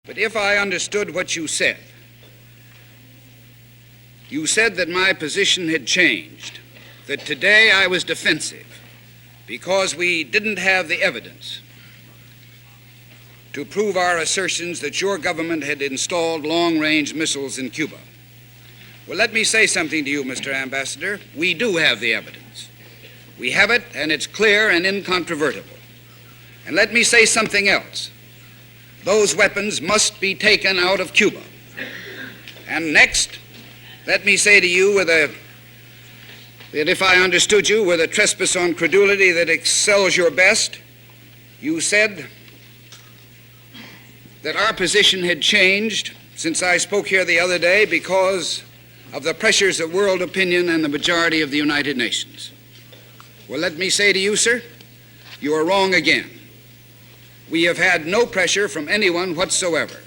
But if I understood what you said that my position had changed, that today I was defensive because we didn't have the evidence to prove our assertions that your government had installed long-range missiles in Cuba. Well, let me say something to you, Mr. Ambassador. We do have the evidence. We have it, and it's clear and incontrovertible. And let me say something else. Those weapons must be taken out of Cuba. And next, let me say to you that if I understood you with a trespass on credulity that excels your best, you said that our position had changed since I spoke here the other day because of the pressures of world opinion and the majority of the United Nations. Well, let me say to you, sir, you are wrong again. We have had no pressure from anyone whatsoever.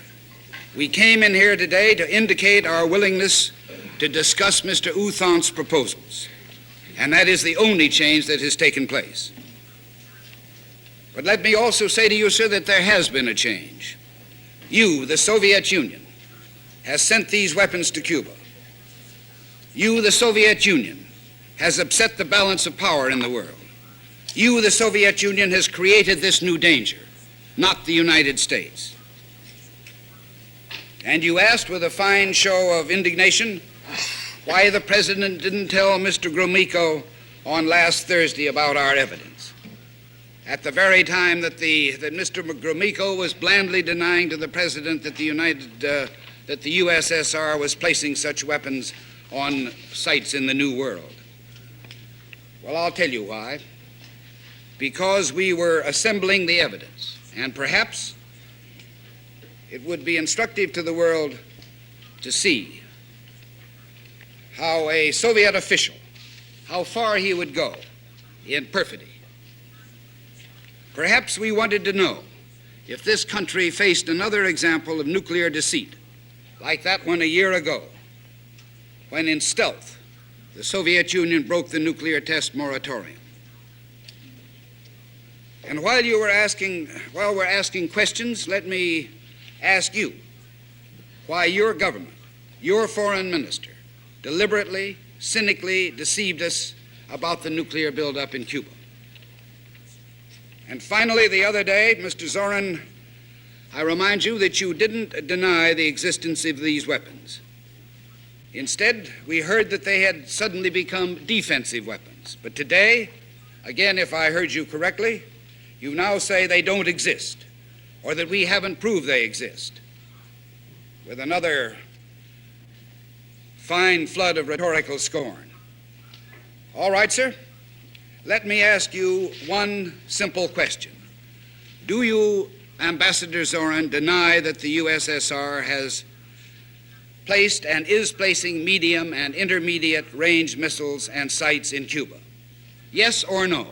We came in here today to indicate our willingness to discuss Mr. U Thant's proposals, and that is the only change that has taken place. But let me also say to you, sir, that there has been a change. You, the Soviet Union, has sent these weapons to Cuba. You, the Soviet Union, has upset the balance of power in the world. You, the Soviet Union, has created this new danger, not the United States. And you asked with a fine show of indignation why the President didn't tell Mr. Gromyko on last Thursday about our evidence, at the very time that Mr. Gromyko was blandly denying to the President that the USSR was placing such weapons on sites in the New World. Well, I'll tell you why. Because we were assembling the evidence, and perhaps it would be instructive to the world to see how a Soviet official, how far he would go in perfidy. Perhaps we wanted to know if this country faced another example of nuclear deceit, like that one a year ago, when in stealth the Soviet Union broke the nuclear test moratorium. And while we're asking questions, let me ask you why your government, your foreign minister, deliberately, cynically deceived us about the nuclear buildup in Cuba. And finally, the other day, Mr. Zorin, I remind you that you didn't deny the existence of these weapons. Instead, we heard that they had suddenly become defensive weapons. But today, again, if I heard you correctly, you now say they don't exist, or that we haven't proved they exist, with another fine flood of rhetorical scorn. All right, sir, let me ask you one simple question. Do you, Ambassador Zorin, deny that the USSR has placed and is placing medium and intermediate range missiles and sites in Cuba? Yes or no?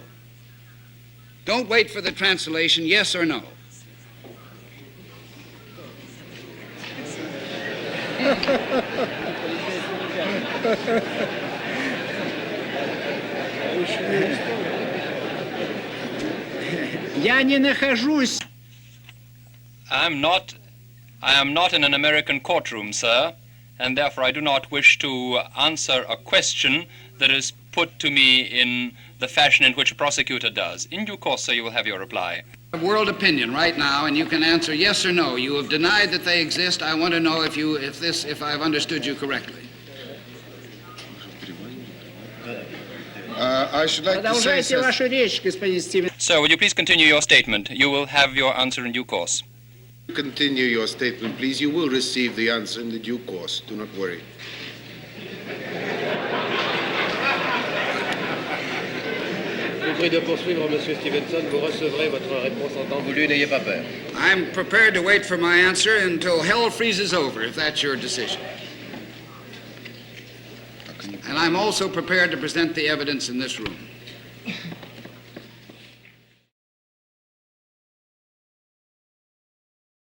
Don't wait for the translation, yes or no? Я не нахожусь. I am not in an American courtroom, sir, and therefore I do not wish to answer a question that is put to me in the fashion in which a prosecutor does. In due course, sir, you will have your reply. World opinion right now, and you can answer yes or no. You have denied that they exist. I want to know if I've understood you correctly. I should like to say, Продолжайте вашу речь, господин Стивенсон. Sir, will you please continue your statement? You will have your answer in due course. continue your statement, please. You will receive the answer in the due course. Do not worry. Je vous prie de poursuivre, Monsieur Stevenson. Vous recevrez votre réponse en temps voulu. N'ayez pas peur. I'm prepared to wait for my answer until hell freezes over, if that's your decision. And I'm also prepared to present the evidence in this room.